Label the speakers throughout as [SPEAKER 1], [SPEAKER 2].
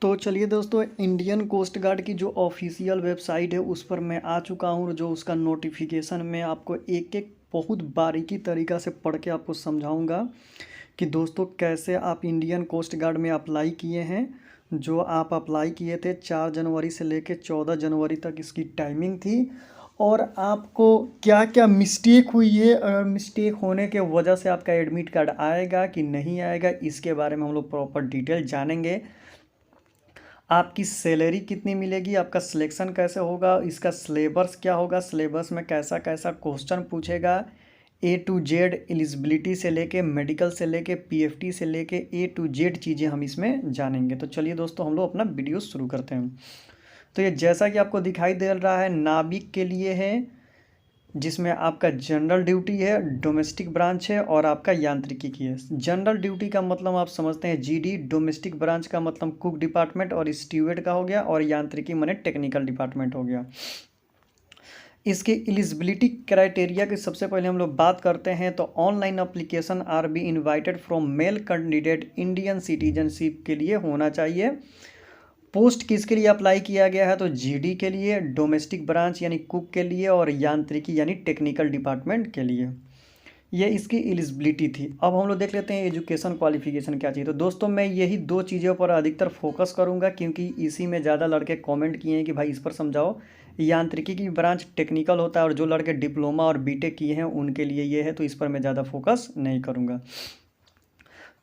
[SPEAKER 1] तो चलिए दोस्तों, इंडियन कोस्ट गार्ड की जो ऑफिशियल वेबसाइट है उस पर मैं आ चुका हूँ। जो उसका नोटिफिकेशन मैं आपको एक एक बहुत बारीकी तरीक़ा से पढ़ के आपको समझाऊंगा कि दोस्तों कैसे आप इंडियन कोस्ट गार्ड में अप्लाई किए हैं। जो आप अप्लाई किए थे 4 जनवरी से लेकर 14 जनवरी तक इसकी टाइमिंग थी, और आपको क्या क्या मिस्टेक हुई है, अगर मिस्टेक होने के वजह से आपका एडमिट कार्ड आएगा कि नहीं आएगा, इसके बारे में हम लोग प्रॉपर डिटेल जानेंगे। आपकी सैलरी कितनी मिलेगी, आपका सिलेक्शन कैसे होगा, इसका सिलेबस क्या होगा, सिलेबस में कैसा कैसा क्वेश्चन पूछेगा, ए टू जेड एलिजिबिलिटी से लेके मेडिकल से लेके पीएफटी से लेके ए टू जेड चीज़ें हम इसमें जानेंगे। तो चलिए दोस्तों, हम लोग अपना वीडियो शुरू करते हैं। तो ये जैसा कि आपको दिखाई दे रहा है, नाविक के लिए है, जिसमें आपका जनरल ड्यूटी है, डोमेस्टिक ब्रांच है और आपका यांत्रिकी की है। जनरल ड्यूटी का मतलब आप समझते हैं जीडी, डोमेस्टिक ब्रांच का मतलब कुक डिपार्टमेंट और स्टीवर्ड का हो गया, और यांत्रिकी माने टेक्निकल डिपार्टमेंट हो गया। इसके एलिजिबिलिटी क्राइटेरिया की सबसे पहले हम लोग बात करते हैं। तो online application R B invited from male candidate Indian citizenship के लिए होना चाहिए। पोस्ट किसके लिए अप्लाई किया गया है, तो जीडी के लिए, डोमेस्टिक ब्रांच यानी कुक के लिए, और यांत्रिकी यानी टेक्निकल डिपार्टमेंट के लिए। ये इसकी एलिजिबिलिटी थी। अब हम लोग देख लेते हैं एजुकेशन क्वालिफिकेशन क्या चाहिए। तो दोस्तों, मैं यही दो चीज़ों पर अधिकतर फोकस करूंगा, क्योंकि इसी में ज़्यादा लड़के कमेंट किए हैं कि भाई इस पर समझाओ। यांत्रिकी की ब्रांच टेक्निकल होता है, और जो लड़के डिप्लोमा और बीटेक किए हैं उनके लिए ये है, तो इस पर मैं ज़्यादा फोकस नहीं करूँगा।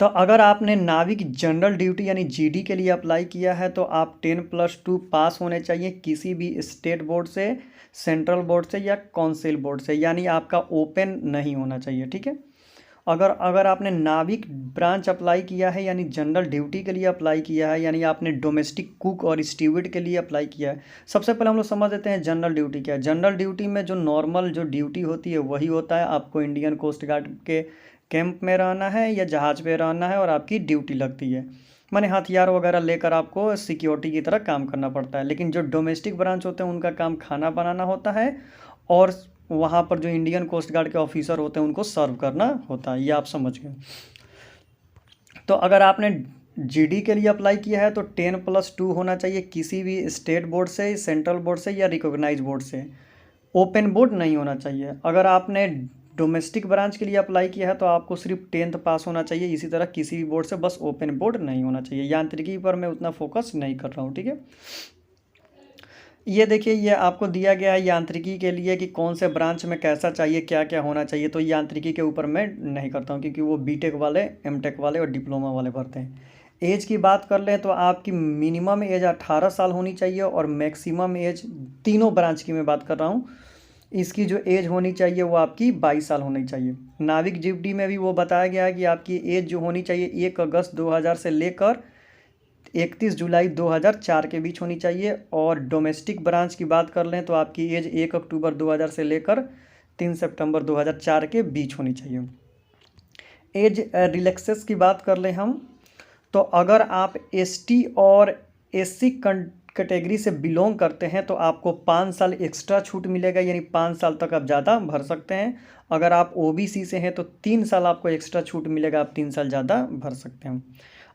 [SPEAKER 1] तो अगर आपने नाविक जनरल ड्यूटी यानी जीडी के लिए अप्लाई किया है, तो आप 10+2 पास होने चाहिए किसी भी स्टेट बोर्ड से, सेंट्रल बोर्ड से या काउंसिल बोर्ड से, यानी आपका ओपन नहीं होना चाहिए। ठीक है। अगर आपने नाविक ब्रांच अप्लाई किया है यानी जनरल ड्यूटी के लिए अप्लाई किया है, यानी आपने डोमेस्टिक कुक और स्टीवर्ड के लिए अप्लाई किया है। सबसे पहले हम लोग समझ लेते हैं जनरल ड्यूटी क्या है। जनरल ड्यूटी में जो नॉर्मल जो ड्यूटी होती है वही होता है। आपको इंडियन कोस्ट गार्ड के कैंप में रहना है या जहाज़ पे रहना है, और आपकी ड्यूटी लगती है, माने हथियार वगैरह लेकर आपको सिक्योरिटी की तरह काम करना पड़ता है। लेकिन जो डोमेस्टिक ब्रांच होते हैं उनका काम खाना बनाना होता है, और वहाँ पर जो इंडियन कोस्ट गार्ड के ऑफिसर होते हैं उनको सर्व करना होता है। ये आप समझ गए। तो अगर आपने जीडी के लिए अप्लाई किया है तो 10+2 होना चाहिए किसी भी स्टेट बोर्ड से, सेंट्रल बोर्ड से या रिकॉग्नाइज बोर्ड से। ओपन बोर्ड नहीं होना चाहिए। अगर आपने डोमेस्टिक ब्रांच के लिए अप्लाई किया है तो आपको सिर्फ 10th पास होना चाहिए। इसी तरह किसी भी बोर्ड से, बस ओपन बोर्ड नहीं होना चाहिए। यांत्रिकी पर मैं उतना फोकस नहीं कर रहा हूँ। ठीक है। ये देखिए, ये आपको दिया गया है यांत्रिकी के लिए कि कौन से ब्रांच में कैसा चाहिए, क्या क्या होना चाहिए। तो यांत्रिकी के ऊपर मैं नहीं करता हूँ, क्योंकि वो बीटेक वाले, एमटेक वाले और डिप्लोमा वाले भरते हैं। एज की बात कर लें तो आपकी मिनिमम एज 18 साल होनी चाहिए, और मैक्सिमम एज, तीनों ब्रांच की मैं बात कर रहा हूँ, इसकी जो एज होनी चाहिए वो आपकी 22 साल होनी चाहिए। नाविक जीडी में भी वो बताया गया है कि आपकी एज जो होनी चाहिए 1 अगस्त 2000 से लेकर 31 जुलाई 2004 के बीच होनी चाहिए। और डोमेस्टिक ब्रांच की बात कर लें तो आपकी एज 1 अक्टूबर 2000 से लेकर 3 सितंबर 2004 के बीच होनी चाहिए। एज रिलैक्सेस की बात कर लें हम, तो अगर आप एसटी और एससी कैटेगरी से बिलोंग करते हैं तो आपको 5 साल एक्स्ट्रा छूट मिलेगा, यानी 5 साल तक आप ज़्यादा भर सकते हैं। अगर आप ओबीसी से हैं तो 3 साल आपको एक्स्ट्रा छूट मिलेगा, आप 3 साल ज़्यादा भर सकते हैं।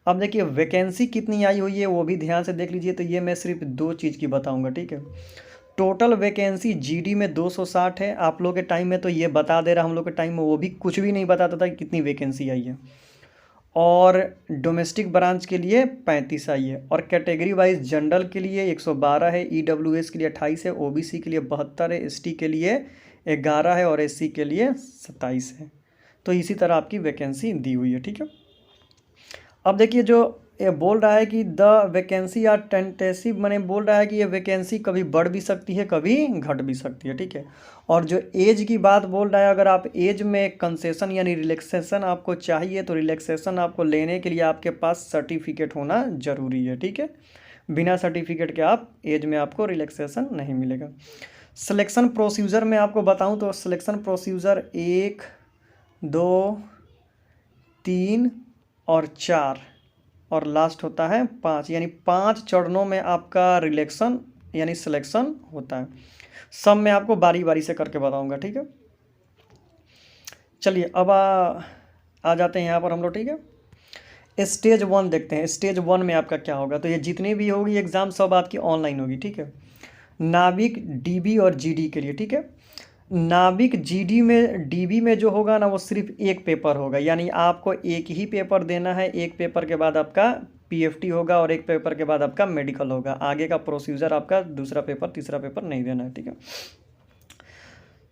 [SPEAKER 1] अब देखिए वैकेंसी कितनी आई हुई है वो भी ध्यान से देख लीजिए। तो ये मैं सिर्फ दो चीज़ की बताऊंगा। ठीक है। टोटल वैकेंसी जीडी में 260 है। आप लोग के टाइम में तो ये बता दे रहा, हम लोग के टाइम में वो भी कुछ भी नहीं बताता था कि कितनी वैकेंसी आई है। और डोमेस्टिक ब्रांच के लिए 35 आई है, और कैटेगरी वाइज जनरल के लिए 112 है, ईडब्ल्यूएस के लिए 28 है, ओबीसी के लिए 72 है, एसटी के लिए 11 है, और एससी के लिए 27 है। तो इसी तरह आपकी वैकेंसी दी हुई है। ठीक है। अब देखिए, जो ये बोल रहा है कि द वैकेंसी आर टेंटेटिव, मैंने बोल रहा है कि ये वैकेंसी कभी बढ़ भी सकती है, कभी घट भी सकती है। ठीक है। और जो एज की बात बोल रहा है, अगर आप एज में कंसेशन यानी रिलैक्सेशन आपको चाहिए, तो रिलैक्सेशन आपको लेने के लिए आपके पास सर्टिफिकेट होना ज़रूरी है। ठीक है। बिना सर्टिफिकेट के आप एज में आपको रिलैक्सेशन नहीं मिलेगा। सिलेक्शन प्रोसीजर में आपको बताऊं तो सिलेक्शन प्रोसीजर 1, 2, 3 और 4 और लास्ट होता है 5, यानी 5 चरणों में आपका रिलेक्शन यानी सिलेक्शन होता है। सब मैं आपको बारी बारी से करके बताऊंगा। ठीक है। चलिए अब आ जाते हैं यहाँ पर हम लोग। ठीक है। स्टेज वन देखते हैं, स्टेज वन में आपका क्या होगा। तो ये जितनी भी होगी एग्ज़ाम सब आपकी ऑनलाइन होगी, ठीक है। नाविक डीबी और जीडी के लिए, ठीक है। नाविक जीडी में डीबी में जो होगा ना वो सिर्फ एक पेपर होगा, यानी आपको एक ही पेपर देना है। एक पेपर के बाद आपका पीएफटी होगा और एक पेपर के बाद आपका मेडिकल होगा। आगे का प्रोसीजर आपका दूसरा पेपर तीसरा पेपर नहीं देना है, ठीक है।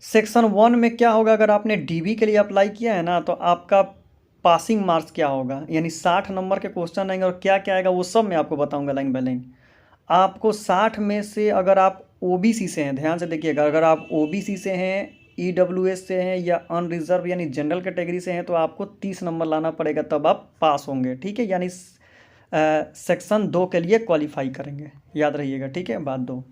[SPEAKER 1] सेक्शन वन में क्या होगा, अगर आपने डीबी के लिए अप्लाई किया है ना तो आपका पासिंग मार्क्स क्या होगा, यानी 60 नंबर के क्वेश्चन आएंगे और क्या क्या आएगा वो सब मैं आपको बताऊंगा लाइन बाय लाइन। आपको 60 में से अगर आप ओबीसी से हैं, ध्यान से देखिएगा, अगर आप ओबीसी से हैं, ईडब्ल्यूएस से हैं या अनरिजर्व यानी जनरल कैटेगरी से हैं तो आपको 30 नंबर लाना पड़ेगा, तब आप पास होंगे, ठीक है। यानी सेक्शन 2 के लिए क्वालिफाई करेंगे, याद रहिएगा, ठीक है, बात 2।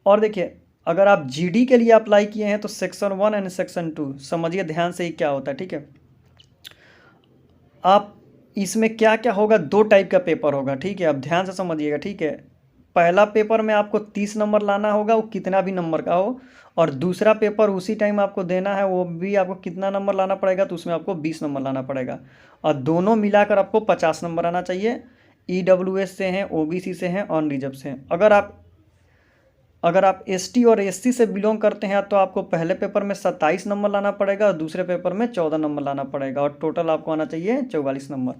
[SPEAKER 1] और देखिए अगर आप जीडी के लिए अप्लाई किए हैं तो सेक्शन 1 एंड सेक्शन 2 समझिए ध्यान से ही क्या होता है, ठीक है। आप इसमें क्या क्या होगा, 2 टाइप का पेपर होगा, ठीक है। आप ध्यान से समझिएगा, ठीक है। पहला पेपर में आपको 30 नंबर लाना होगा, वो कितना भी नंबर का हो, और दूसरा पेपर उसी टाइम आपको देना है, वो भी आपको कितना नंबर लाना पड़ेगा, तो उसमें आपको 20 नंबर लाना पड़ेगा, और दोनों मिलाकर आपको 50 नंबर आना चाहिए। ईडब्ल्यूएस से हैं, ओबीसी से हैं, अनरिजर्व से हैं। अगर आप एसटी और एससी से बिलोंग करते हैं तो आपको पहले पेपर में 27 नंबर लाना पड़ेगा और दूसरे पेपर में 14 नंबर लाना पड़ेगा, और टोटल आपको आना चाहिए 44 नंबर।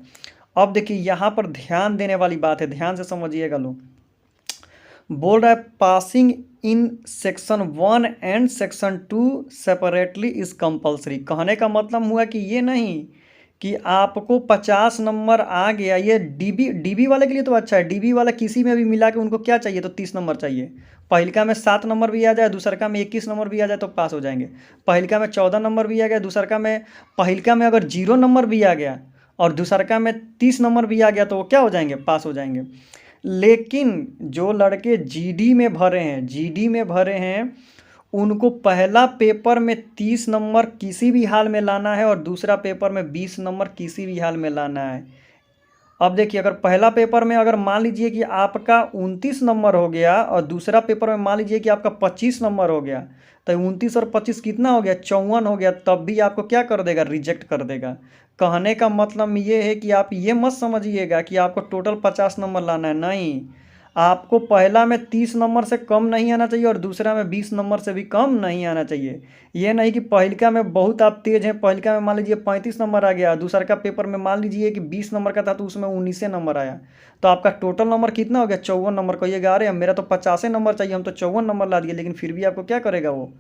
[SPEAKER 1] अब देखिए यहाँ पर ध्यान देने वाली बात है, ध्यान से समझिएगा। लो बोल रहा है passing in section 1 and section 2 separately is compulsory. कहने का मतलब हुआ कि ये नहीं कि आपको 50 नंबर आ गया, ये डीबी वाले के लिए तो अच्छा है। डीबी वाला किसी में भी मिला के उनको क्या चाहिए, तो 30 नंबर चाहिए। पहिलका में 7 नंबर भी आ जाए, दूसरका में 21 नंबर भी आ जाए तो पास हो जाएंगे। पहिलका में 14 नंबर भी आ गया, दूसरका में पहिलका में अगर 0 नंबर भी आ गया और दूसरका में 30 नंबर भी आ गया तो वो क्या हो जाएंगे, पास हो जाएंगे। लेकिन जो लड़के जीडी में भरे हैं उनको पहला पेपर में 30 नंबर किसी भी हाल में लाना है और दूसरा पेपर में 20 नंबर किसी भी हाल में लाना है। अब देखिए अगर पहला पेपर में अगर मान लीजिए कि आपका 29 नंबर हो गया और दूसरा पेपर में मान लीजिए कि आपका 25 नंबर हो गया, तो 29 और 25 कितना हो गया, 54 हो गया, तब भी आपको क्या कर देगा, रिजेक्ट कर देगा। कहने का मतलब ये है कि आप ये मत समझिएगा कि आपको टोटल 50 नंबर लाना है, नहीं। आपको पहला में 30 नंबर से कम नहीं आना चाहिए और दूसरा में 20 नंबर से भी कम नहीं आना चाहिए। ये नहीं कि पहिलका में बहुत आप तेज हैं, पहिलका में मान लीजिए 35 नंबर आ गया, दूसरा का पेपर में मान लीजिए कि 20 नंबर का था तो उसमें 19 नंबर आया, तो आपका टोटल नंबर कितना हो गया, 54 नंबर। कहिएगा अरे मेरा तो 50 नंबर चाहिए, हम तो 54 नंबर ला दिए, लेकिन फिर भी आपको क्या करेगा, वो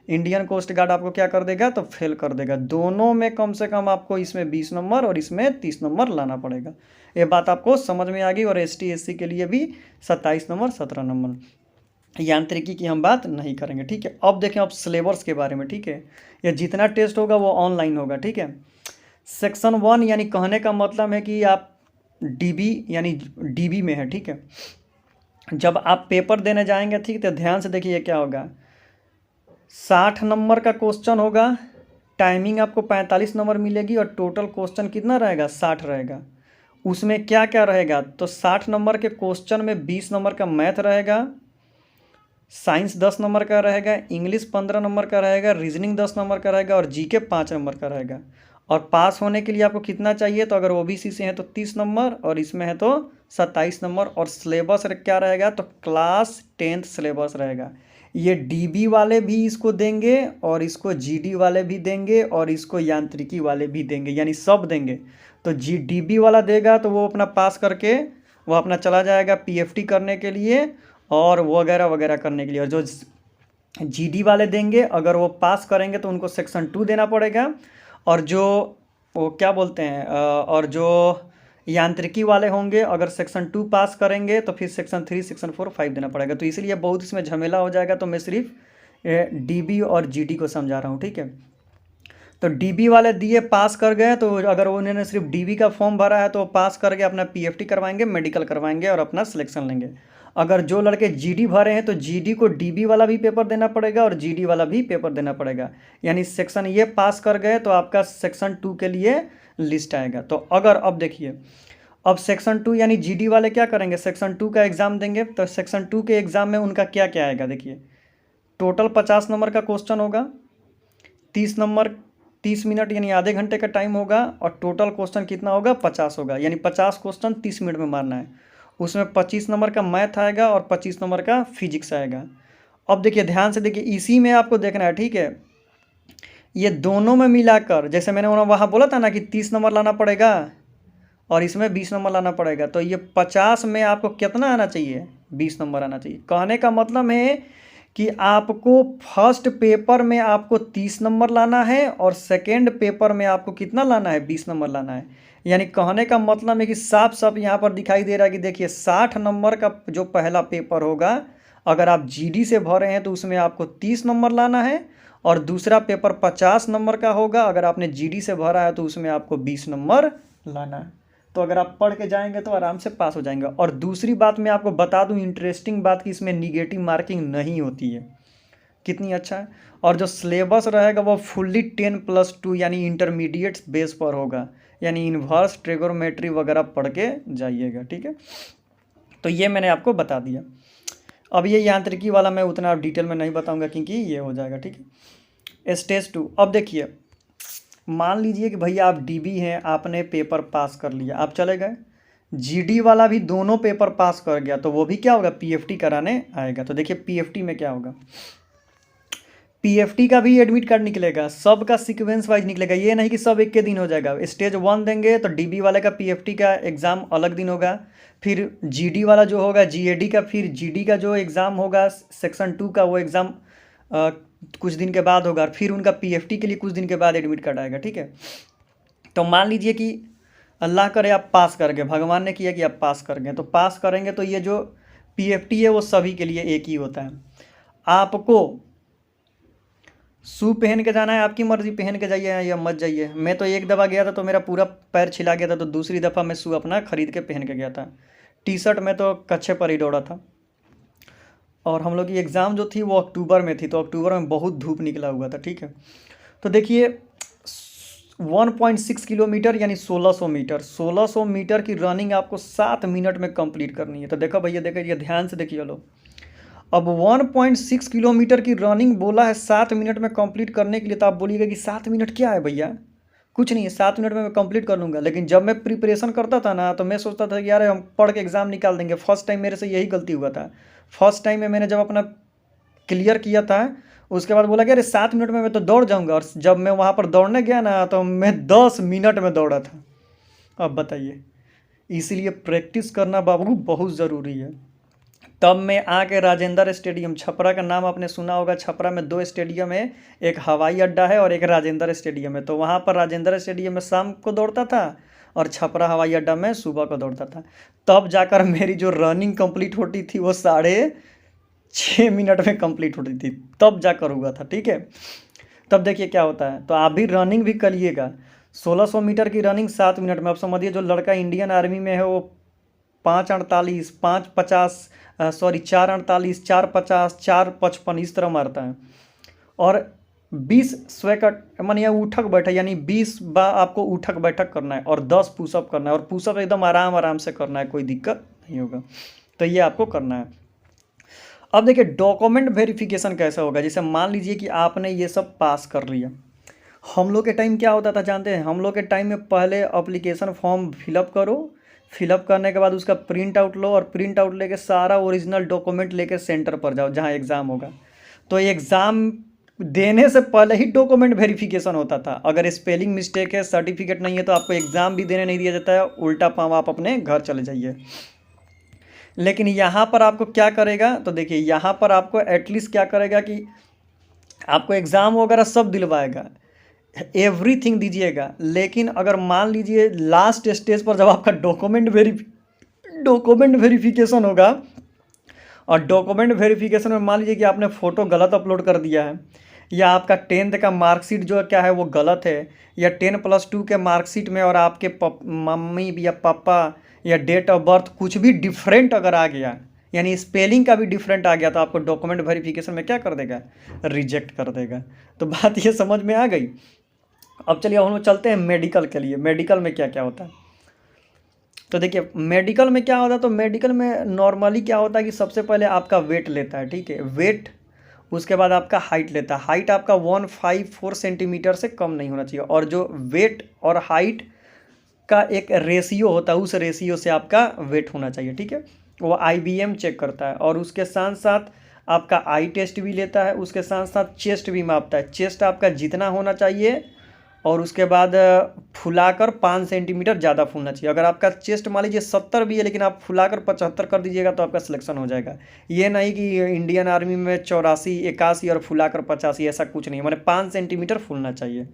[SPEAKER 1] इंडियन कोस्ट गार्ड आपको क्या कर देगा, तो फेल कर देगा। दोनों में कम से कम आपको इसमें 20 नंबर और इसमें 30 नंबर लाना पड़ेगा। ये बात आपको समझ में आ गई। और एसटी एससी के लिए भी 27 नंबर 17 नंबर। यांत्रिकी की हम बात नहीं करेंगे, ठीक है। अब देखें अब सिलेबस के बारे में, ठीक है। ये जितना टेस्ट होगा वो ऑनलाइन होगा, ठीक है। सेक्शन 1 यानी कहने का मतलब है कि आप डीबी यानी डीबी में है, ठीक है। जब आप पेपर देने जाएंगे, ठीक, तो ध्यान से देखिए क्या होगा। 60 नंबर का क्वेश्चन होगा, टाइमिंग आपको 45 नंबर मिलेगी और टोटल क्वेश्चन कितना रहेगा, 60 रहेगा। उसमें क्या क्या रहेगा, तो 60 नंबर के क्वेश्चन में 20 नंबर का मैथ रहेगा, साइंस 10 नंबर का रहेगा, इंग्लिश 15 नंबर का रहेगा, रीजनिंग 10 नंबर का रहेगा और जीके 5 नंबर का रहेगा। और पास होने के लिए आपको कितना चाहिए, तो अगर ओबीसी से है तो 30 नंबर और इसमें है तो 27 नंबर। और सिलेबस क्या रहेगा, तो क्लास 10th सिलेबस रहेगा। ये डीबी वाले भी इसको देंगे और इसको जीडी वाले भी देंगे और इसको यांत्रिकी वाले भी देंगे, यानी सब देंगे। तो डीबी वाला देगा तो वो अपना पास करके वो अपना चला जाएगा पीएफटी करने के लिए और वगैरह वगैरह करने के लिए। और जो जीडी वाले देंगे अगर वो पास करेंगे तो उनको सेक्शन 2 देना पड़ेगा, और जो वो क्या बोलते हैं और जो यांत्रिकी वाले होंगे अगर सेक्शन 2 पास करेंगे तो फिर सेक्शन 3 सेक्शन 4 5 देना पड़ेगा। तो इसलिए बहुत इसमें झमेला हो जाएगा, तो मैं सिर्फ डीबी और जीडी को समझा रहा हूँ, ठीक है। तो डीबी वाले दिए पास कर गए, तो अगर उन्होंने सिर्फ डीबी का फॉर्म भरा है तो पास करके अपना पीएफटी करवाएंगे, मेडिकल करवाएंगे और अपना सिलेक्शन लेंगे। अगर जो लड़के जीडी भरे हैं तो जीडी को डीबी वाला भी पेपर देना पड़ेगा और जीडी वाला भी पेपर देना पड़ेगा, यानी सेक्शन ये पास कर गए तो आपका सेक्शन 2 के लिए लिस्ट आएगा। तो अगर अब देखिए अब सेक्शन 2 यानी जीडी वाले क्या करेंगे, सेक्शन 2 का एग्ज़ाम देंगे। तो सेक्शन 2 के एग्ज़ाम में उनका क्या क्या आएगा, देखिए टोटल 50 नंबर का क्वेश्चन होगा, 30 नंबर 30 मिनट यानी आधे घंटे का टाइम होगा, और टोटल क्वेश्चन कितना होगा 50 होगा, यानी 50 क्वेश्चन 30 मिनट में मारना है। उसमें 25 नंबर का मैथ आएगा और 25 नंबर का फिजिक्स आएगा। अब देखिए ध्यान से देखिए, इसी में आपको देखना है, ठीक है। ये दोनों में मिलाकर, जैसे मैंने वहाँ बोला था ना कि 30 नंबर लाना पड़ेगा और इसमें 20 नंबर लाना पड़ेगा, तो ये 50 में आपको कितना आना चाहिए, 20 नंबर आना चाहिए। कहने का मतलब है कि आपको फर्स्ट पेपर में आपको 30 नंबर लाना है और सेकेंड पेपर में आपको कितना लाना है, 20 नंबर लाना है। यानी कहने का मतलब है कि साफ साफ यहाँ पर दिखाई दे रहा है कि देखिए 60 नंबर का जो पहला पेपर होगा, अगर आप जीडी से भरे हैं तो उसमें आपको 30 नंबर लाना है, और दूसरा पेपर 50 नंबर का होगा, अगर आपने जीडी से भरा है तो उसमें आपको 20 नंबर लाना है। तो अगर आप पढ़ के जाएंगे तो आराम से पास हो जाएंगे। और दूसरी बात मैं आपको बता दूं, इंटरेस्टिंग बात, कि इसमें निगेटिव मार्किंग नहीं होती है। कितनी अच्छा है। और जो सिलेबस रहेगा वो फुल्ली 10+2 यानी इंटरमीडिएट बेस पर होगा, यानी इन्वर्स ट्रिगोनोमेट्री वगैरह पढ़ के जाइएगा, ठीक है। तो ये मैंने आपको बता दिया। अब ये यांत्रिकी वाला मैं उतना डिटेल में नहीं बताऊंगा क्योंकि ये हो जाएगा, ठीक है। स्टेज 2, अब देखिए मान लीजिए कि भैया आप डीबी हैं, आपने पेपर पास कर लिया, आप चले गए, जीडी वाला भी दोनों पेपर पास कर गया, तो वो भी क्या होगा, पीएफटी कराने आएगा। तो देखिए पीएफटी में क्या होगा, पीएफटी का भी एडमिट कार्ड निकलेगा, सबका सीक्वेंस वाइज निकलेगा, ये नहीं कि सब एक के दिन हो जाएगा। स्टेज 1 देंगे तो डीबी वाले का पीएफटी का एग्ज़ाम अलग दिन होगा, फिर जीडी वाला जो होगा जीएडी का, फिर जीडी का जो एग्ज़ाम होगा सेक्शन 2 का, वो एग्ज़ाम कुछ दिन के बाद होगा, और फिर उनका पीएफटी के लिए कुछ दिन के बाद एडमिट कार्ड आएगा, ठीक है। तो मान लीजिए कि अल्लाह करे आप पास कर गए, भगवान ने किया कि आप पास कर गए, तो पास करेंगे तो ये जो पीएफटी है वो सभी के लिए एक ही होता है। आपको शू पहन के जाना है, आपकी मर्जी, पहन के जाइए या मत जाइए। मैं तो एक दफ़ा गया था तो मेरा पूरा पैर छिला गया था, तो दूसरी दफ़ा मैं शू अपना ख़रीद के पहन के गया था। टी शर्ट में तो कच्छे पर ही दौड़ा था। और हम लोग की एग्ज़ाम जो थी वो अक्टूबर में थी, तो अक्टूबर में बहुत धूप निकला हुआ था, ठीक है। तो देखिए 1.6 किलोमीटर यानी 1600 मीटर, 1600 मीटर की रनिंग आपको 7 मिनट में कंप्लीट करनी है। तो देखो भैया, देखिए ध्यान से देखिए लो, अब 1.6 किलोमीटर की रनिंग बोला है 7 मिनट में कंप्लीट करने के लिए, तो आप बोलिएगा कि 7 मिनट क्या है भैया, कुछ नहीं है, 7 मिनट में मैं कंप्लीट कर लूँगा। लेकिन जब मैं प्रिपरेशन करता था ना, तो मैं सोचता था कि यार हम पढ़ के एग्ज़ाम निकाल देंगे। फर्स्ट टाइम मेरे से यही गलती हुआ था। फर्स्ट टाइम में मैंने जब अपना क्लियर किया था, उसके बाद बोला कि अरे 7 मिनट में मैं तो दौड़ जाऊँगा, और जब मैं वहाँ पर दौड़ने गया ना तो मैं 10 मिनट में दौड़ा था। अब बताइए, इसीलिए प्रैक्टिस करना बाबू बहुत ज़रूरी है। तब मैं आके राजेंद्र स्टेडियम, छपरा का नाम आपने सुना होगा, छपरा में 2 स्टेडियम है, एक हवाई अड्डा है और एक राजेंद्र स्टेडियम है। तो वहाँ पर राजेंद्र स्टेडियम में शाम को दौड़ता था और छपरा हवाई अड्डा में सुबह को दौड़ता था। तब जाकर मेरी जो रनिंग कंप्लीट होती थी वो 6.5 मिनट में कंप्लीट होती थी, तब जाकर हुआ था, ठीक है। तब देखिए क्या होता है, तो आप भी रनिंग भी करिएगा। 1600 मीटर की रनिंग 7 मिनट में। अब समझिए जो लड़का इंडियन आर्मी में है वो 5:48, 5:50, सॉरी 4:48, 4:50, 4:55 इस तरह मारता है। और 20 स्वेकट मानिए उठक बैठक, यानी 20 बार आपको उठक बैठक करना है और 10 पुशअप करना है, और पुशअप एकदम आराम आराम से करना है, कोई दिक्कत नहीं होगा। तो ये आपको करना है। अब देखिए डॉक्यूमेंट वेरिफिकेशन कैसा होगा। जैसे मान लीजिए कि आपने ये सब पास कर लिया। हम लोग के टाइम क्या होता था जानते हैं, हम लोग के टाइम में पहले अप्लीकेशन फॉर्म फिलअप करो, फिलअप करने के बाद उसका प्रिंट आउट लो, और प्रिंट आउट लेके सारा ओरिजिनल डॉक्यूमेंट लेके सेंटर पर जाओ जहाँ एग्ज़ाम होगा। तो एग्ज़ाम देने से पहले ही डॉक्यूमेंट वेरिफिकेशन होता था। अगर स्पेलिंग मिस्टेक है, सर्टिफिकेट नहीं है, तो आपको एग्ज़ाम भी देने नहीं दिया जाता है, उल्टा पाँव आप अपने घर चले जाइए। लेकिन यहाँ पर आपको क्या करेगा, तो देखिए यहाँ पर आपको एटलीस्ट क्या करेगा कि आपको एग्ज़ाम वगैरह सब दिलवाएगा, एवरीथिंग दीजिएगा। लेकिन अगर मान लीजिए लास्ट स्टेज पर जब आपका डॉक्यूमेंट वेरिफिकेशन होगा, और डॉक्यूमेंट वेरिफिकेशन में मान लीजिए कि आपने फ़ोटो गलत अपलोड कर दिया है, या आपका 10th का मार्कशीट जो क्या है वो गलत है, या 10+2 के मार्कशीट में और आपके मम्मी या पापा या डेट ऑफ बर्थ कुछ भी डिफरेंट अगर आ गया, यानी स्पेलिंग का भी डिफरेंट आ गया, तो आपको डॉक्यूमेंट वेरिफिकेशन में क्या कर देगा, रिजेक्ट कर देगा। तो बात ये समझ में आ गई। अब चलिए हम लोग चलते हैं मेडिकल के लिए। मेडिकल में क्या क्या होता है, तो देखिए मेडिकल में क्या होता है, तो मेडिकल में नॉर्मली क्या होता है कि सबसे पहले आपका वेट लेता है, ठीक है। वेट उसके बाद आपका हाइट लेता है, हाइट आपका 154 सेंटीमीटर से कम नहीं होना चाहिए, और जो वेट और हाइट का एक रेशियो होता है उस रेशियो से आपका वेट होना चाहिए, ठीक है। वो IBM चेक करता है, और उसके साथ साथ आपका आई टेस्ट भी लेता है, उसके साथ साथ चेस्ट भी मापता है। चेस्ट आपका जितना होना चाहिए, और उसके बाद फुलाकर 5 सेंटीमीटर ज़्यादा फूलना चाहिए। अगर आपका चेस्ट मान लीजिए 70 भी है लेकिन आप फुलाकर 75 कर दीजिएगा तो आपका सिलेक्शन हो जाएगा। ये नहीं कि इंडियन आर्मी में 84, 81 और फुलाकर 85, ऐसा कुछ नहीं, माने 5 सेंटीमीटर फूलना चाहिए,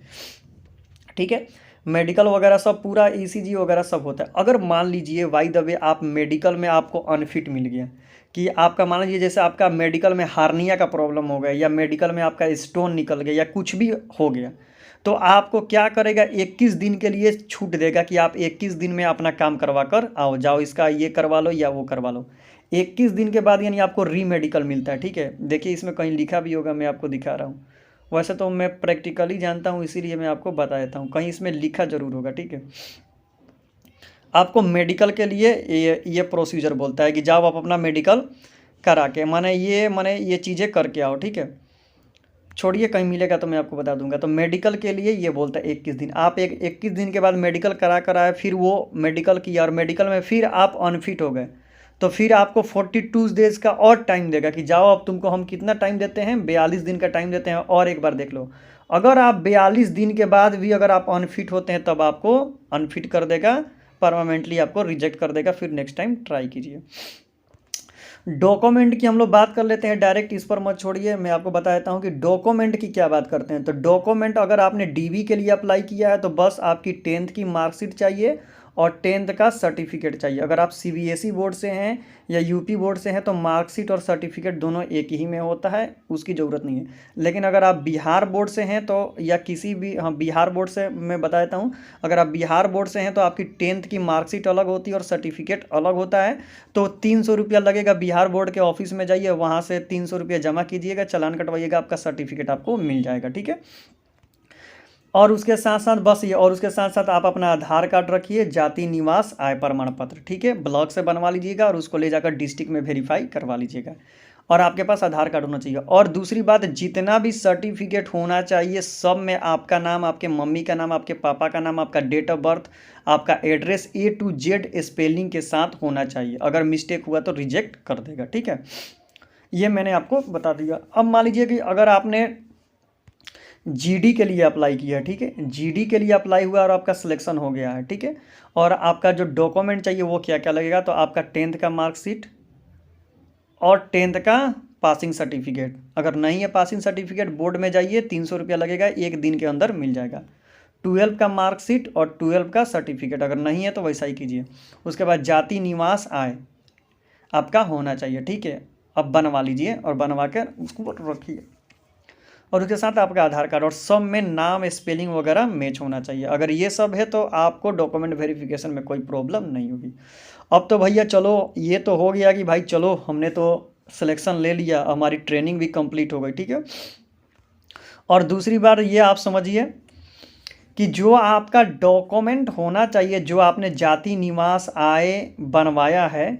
[SPEAKER 1] ठीक है। मेडिकल वगैरह सब पूरा ECG वगैरह सब होता है। अगर मान लीजिए बाय द वे आप मेडिकल में आपको अनफिट मिल गया, कि आपका मान लीजिए जैसे आपका मेडिकल में हार्निया का प्रॉब्लम हो गया, या मेडिकल में आपका स्टोन निकल गया, या कुछ भी हो गया, तो आपको क्या करेगा, 21 दिन के लिए छूट देगा कि आप 21 दिन में अपना काम करवा कर आओ, जाओ इसका ये करवा लो या वो करवा लो। 21 दिन के बाद यानी आपको री मेडिकल मिलता है, ठीक है। देखिए इसमें कहीं लिखा भी होगा, मैं आपको दिखा रहा हूँ। वैसे तो मैं प्रैक्टिकली जानता हूँ, इसीलिए मैं आपको बता देता हूँ, कहीं इसमें लिखा जरूर होगा, ठीक है। आपको मेडिकल के लिए ये प्रोसीजर बोलता है कि जाओ आप अपना मेडिकल करा के, माने ये चीज़ें करके आओ, ठीक है। छोड़िए, कहीं मिलेगा तो मैं आपको बता दूंगा। तो मेडिकल के लिए ये बोलता है 21 दिन। आप 21 दिन के बाद मेडिकल करा कर आए, फिर वो मेडिकल किया और मेडिकल में फिर आप अनफिट हो गए, तो फिर आपको 42 डेज का और टाइम देगा कि जाओ अब तुमको हम कितना टाइम देते हैं, 42 दिन का टाइम देते हैं, और एक बार देख लो। अगर आप 42 दिन के बाद भी अगर आप अनफिट होते हैं तब आपको अनफिट कर देगा, परमानेंटली आपको रिजेक्ट कर देगा, फिर नेक्स्ट टाइम ट्राई कीजिए। डॉक्यूमेंट की हम लोग बात कर लेते हैं डायरेक्ट, इस पर मत छोड़िए, मैं आपको बता देता हूँ कि डॉक्यूमेंट की क्या बात करते हैं। तो डॉक्यूमेंट अगर आपने DV के लिए अप्लाई किया है तो बस आपकी 10th की मार्कशीट चाहिए और 10th का सर्टिफिकेट चाहिए। अगर आप CBSE बोर्ड से हैं या UP बोर्ड से हैं तो मार्कशीट और सर्टिफिकेट दोनों एक ही में होता है, उसकी ज़रूरत नहीं है। लेकिन अगर आप बिहार बोर्ड से हैं तो, या किसी भी, हाँ बिहार बोर्ड से मैं बता देता हूँ, अगर आप बिहार बोर्ड से हैं तो आपकी 10th की मार्कशीट अलग होती है और सर्टिफिकेट अलग होता है। तो 300 रुपया लगेगा, बिहार बोर्ड के ऑफिस में जाइए, वहाँ से 300 रुपया जमा कीजिएगा, चालान कटवाइएगा, आपका सर्टिफिकेट आपको मिल जाएगा, ठीक है। और उसके साथ साथ बस ये, और उसके साथ साथ आप अपना आधार कार्ड रखिए, जाति निवास आय प्रमाण पत्र, ठीक है, ब्लॉक से बनवा लीजिएगा और उसको ले जाकर डिस्ट्रिक्ट में वेरीफाई करवा लीजिएगा, और आपके पास आधार कार्ड होना चाहिए। और दूसरी बात, जितना भी सर्टिफिकेट होना चाहिए सब में आपका नाम, आपके मम्मी का नाम, आपके पापा का नाम, आपका डेट ऑफ बर्थ, आपका address A to Z spelling के साथ होना चाहिए। अगर मिस्टेक हुआ तो रिजेक्ट कर देगा, ठीक है। ये मैंने आपको बता दिया। अब मान लीजिए कि अगर आपने GD के लिए अप्लाई किया है, ठीक है, GD के लिए अप्लाई हुआ और आपका सिलेक्शन हो गया है, ठीक है, और आपका जो डॉक्यूमेंट चाहिए वो क्या क्या लगेगा, तो आपका 10th का मार्कशीट और 10th का पासिंग सर्टिफिकेट। अगर नहीं है पासिंग सर्टिफिकेट, बोर्ड में जाइए, 300 रुपया लगेगा, एक दिन के अंदर मिल जाएगा। 12 का मार्कशीट और 12 का सर्टिफिकेट, अगर नहीं है तो वैसा ही कीजिए। उसके बाद जाति निवास आय आपका होना चाहिए, ठीक है, अब बनवा लीजिए और बनवा कर उसको रखिए, और उसके साथ आपका आधार कार्ड, और सब में नाम स्पेलिंग वगैरह मैच होना चाहिए। अगर ये सब है तो आपको डॉक्यूमेंट वेरिफिकेशन में कोई प्रॉब्लम नहीं होगी। अब तो भैया चलो, ये तो हो गया कि भाई चलो हमने तो सिलेक्शन ले लिया, हमारी ट्रेनिंग भी कंप्लीट हो गई, ठीक है। और दूसरी बात ये आप समझिए कि जो आपका डॉक्यूमेंट होना चाहिए, जो आपने जाति निवास आय बनवाया है,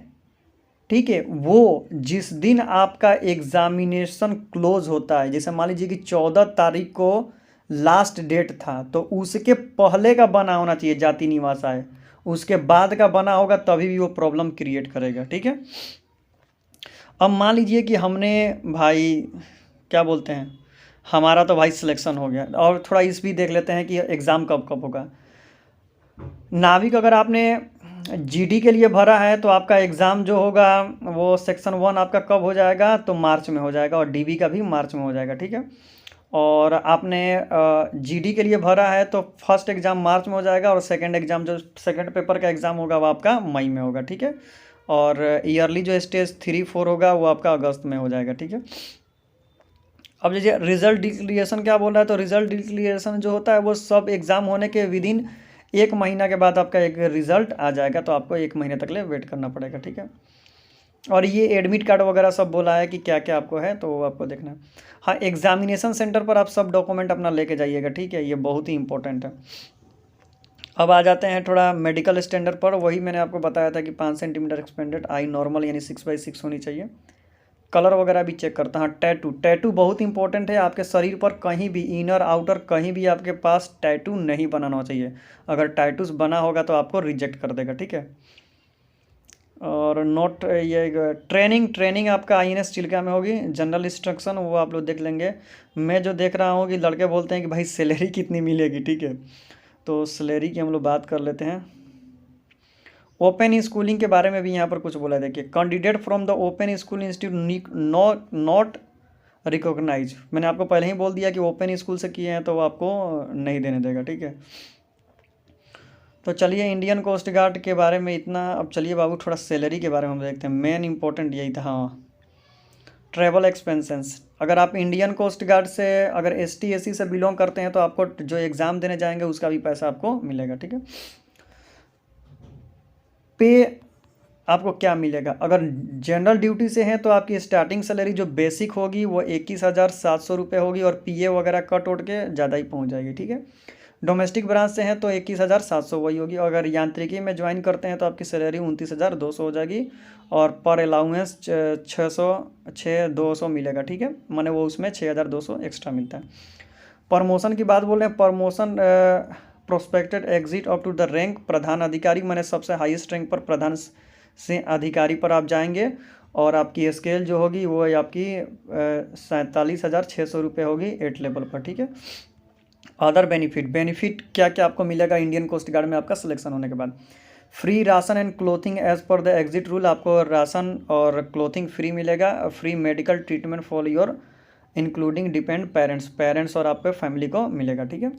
[SPEAKER 1] ठीक है, वो जिस दिन आपका एग्जामिनेशन क्लोज होता है, जैसे मान लीजिए कि 14 तारीख को लास्ट डेट था, तो उसके पहले का बना होना चाहिए जाति निवास आय, उसके बाद का बना होगा तभी भी वो प्रॉब्लम क्रिएट करेगा, ठीक है। अब मान लीजिए कि हमने भाई क्या बोलते हैं, हमारा तो भाई सिलेक्शन हो गया, और थोड़ा इस भी देख लेते हैं कि एग्ज़ाम कब कब होगा। नाविक अगर आपने GD के लिए भरा है तो आपका एग्ज़ाम जो होगा वो सेक्शन 1 आपका कब हो जाएगा, तो मार्च में हो जाएगा, और DB का भी मार्च में हो जाएगा, ठीक है। और आपने GD के लिए भरा है तो फर्स्ट एग्ज़ाम मार्च में हो जाएगा, और सेकंड एग्ज़ाम जो सेकंड पेपर का एग्ज़ाम होगा वो आपका मई में होगा, ठीक है। और ईयरली जो स्टेज 3-4 होगा वो आपका अगस्त में हो जाएगा, ठीक है। अब जैसे रिजल्ट डिक्लेरेशन क्या बोल रहा है, तो रिजल्ट डिक्लेरेशन जो होता है वो सब एग्ज़ाम होने के विदिन 1 महीना के बाद आपका एक रिज़ल्ट आ जाएगा, तो आपको 1 महीने तक ले वेट करना पड़ेगा, ठीक है। और ये एडमिट कार्ड वगैरह सब बोला है कि क्या क्या आपको है, तो वो आपको देखना है। हाँ, एग्जामिनेशन सेंटर पर आप सब डॉक्यूमेंट अपना लेके जाइएगा, ठीक है, ये बहुत ही इंपॉर्टेंट है। अब आ जाते हैं थोड़ा मेडिकल स्टैंडर्ड पर। वही मैंने आपको बताया था कि 5 सेंटीमीटर एक्सपेंडेड, आई नॉर्मल यानी 6/6 होनी चाहिए, कलर वगैरह भी चेक करता है। टैटू, टैटू बहुत इंपॉर्टेंट है। आपके शरीर पर कहीं भी इनर आउटर कहीं भी आपके पास टैटू नहीं बनाना चाहिए। अगर टैटूज बना होगा तो आपको रिजेक्ट कर देगा, ठीक है। और नोट ये ट्रेनिंग आपका INS चिल्का में होगी। जनरल इंस्ट्रक्शन वो आप लोग देख लेंगे। मैं जो देख रहा हूँ कि लड़के बोलते हैं कि भाई सैलरी कितनी मिलेगी, ठीक है। तो सैलरी की हम लोग बात कर लेते हैं। ओपन स्कूलिंग के बारे में भी यहाँ पर कुछ बोला है। देखिए, candidate from the open school institute not recognise. मैंने आपको पहले ही बोल दिया कि ओपन स्कूल से किए हैं तो वो आपको नहीं देने देगा, ठीक है। तो चलिए इंडियन कोस्ट गार्ड के बारे में इतना। अब चलिए बाबू थोड़ा सैलरी के बारे में हम देखते हैं। मेन इंपॉर्टेंट यही था। हाँ, ट्रैवल एक्सपेंसेस। अगर आप इंडियन कोस्ट गार्ड से अगर ST SC से बिलोंग करते हैं तो आपको जो एग्ज़ाम देने जाएंगे उसका भी पैसा आपको मिलेगा, ठीक है। पे आपको क्या मिलेगा? अगर जनरल ड्यूटी से हैं तो आपकी स्टार्टिंग सैलरी जो बेसिक होगी वो 21,700 रुपये होगी और PA वगैरह कट उठ के ज़्यादा ही पहुंच जाएगी, ठीक है। डोमेस्टिक ब्रांच से हैं तो 21,700 वही होगी। अगर यांत्रिकी में ज्वाइन करते हैं तो आपकी सैलरी 29,200 हो जाएगी और पर अलाउंस 6,200 मिलेगा, ठीक है। माने वो उसमें 6,200 एक्स्ट्रा मिलता है। प्रमोशन की बात बोल रहे हैं। Promotion prospected exit up to the rank प्रधान अधिकारी, माने सबसे हाईएस्ट रैंक पर प्रधान से अधिकारी पर आप जाएंगे और आपकी स्केल जो होगी वो आपकी 47,600 रुपये होगी 8 लेवल पर, ठीक है। अदर बेनिफिट क्या क्या आपको मिलेगा इंडियन कोस्ट गार्ड में आपका सिलेक्शन होने के बाद? Free ration and clothing as per the exit rule. आपको राशन और क्लोथिंग फ्री मिलेगा। Free medical treatment for your including depend parents और आपके फैमिली को मिलेगा, ठीक है।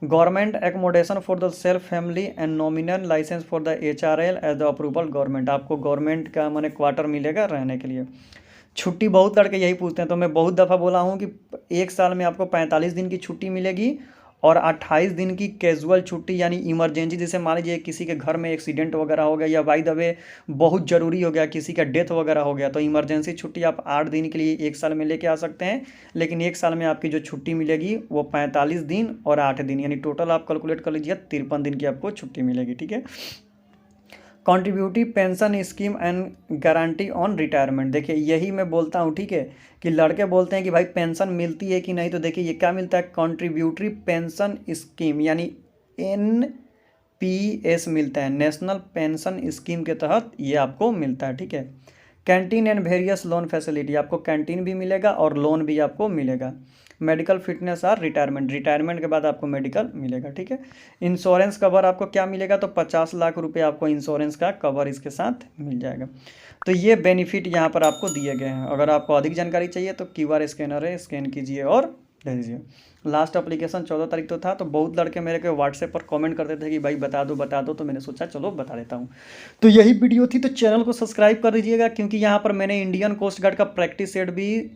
[SPEAKER 1] Government accommodation for the self family and nominal licence for the HRL as the approval government. आपको गवर्नमेंट का माने क्वार्टर मिलेगा रहने के लिए। छुट्टी बहुत लड़के यही पूछते हैं, तो मैं बहुत दफ़ा बोला हूँ कि एक साल में आपको 45 दिन की छुट्टी मिलेगी और 28 दिन की कैजुअल छुट्टी यानी इमरजेंसी। जैसे मान लीजिए किसी के घर में एक्सीडेंट वगैरह हो गया या बाय द वे बहुत ज़रूरी हो गया, किसी का डेथ वगैरह हो गया, तो इमरजेंसी छुट्टी आप 8 दिन के लिए एक साल में लेके आ सकते हैं। लेकिन एक साल में आपकी जो छुट्टी मिलेगी वो 45 दिन और 8 दिन, यानी टोटल आप कैलकुलेट कर लीजिए 53 दिन की आपको छुट्टी मिलेगी, ठीक है। Contributive pension scheme and guarantee on retirement. देखिए यही मैं बोलता हूँ, ठीक है, कि लड़के बोलते हैं कि भाई पेंशन मिलती है कि नहीं। तो देखिए ये क्या मिलता है, कॉन्ट्रीब्यूटरी पेंशन स्कीम यानी NPS मिलता है, नेशनल पेंशन स्कीम के तहत ये आपको मिलता है, ठीक है। Canteen and various loan facility. आपको कैंटीन भी मिलेगा और लोन भी आपको मिलेगा। मेडिकल फिटनेस और रिटायरमेंट के बाद आपको मेडिकल मिलेगा, ठीक है। इंश्योरेंस कवर आपको क्या मिलेगा, तो 50 लाख रुपए आपको इंश्योरेंस का कवर इसके साथ मिल जाएगा। तो ये बेनिफिट यहाँ पर आपको दिए गए हैं। अगर आपको अधिक जानकारी चाहिए तो QR स्कैनर है, स्कैन कीजिए और दे दीजिए। लास्ट एप्लीकेशन 14 तारीख तो था, तो बहुत लड़के मेरे को व्हाट्सएप पर कमेंट करते थे कि भाई बता दो, तो मैंने सोचा चलो बता देता हूँ। तो यही वीडियो थी, तो चैनल को सब्सक्राइब कर दीजिएगा क्योंकि यहाँ पर मैंने इंडियन कोस्ट गार्ड का प्रैक्टिस सेट भी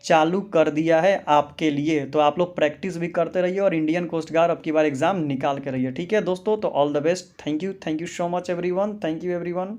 [SPEAKER 1] चालू कर दिया है आपके लिए। तो आप लोग प्रैक्टिस भी करते रहिए और इंडियन कोस्ट गार्ड अब की बार एग्जाम निकाल के रहिए, ठीक है दोस्तों। तो all the best. Thank you so much everyone. Thank you everyone.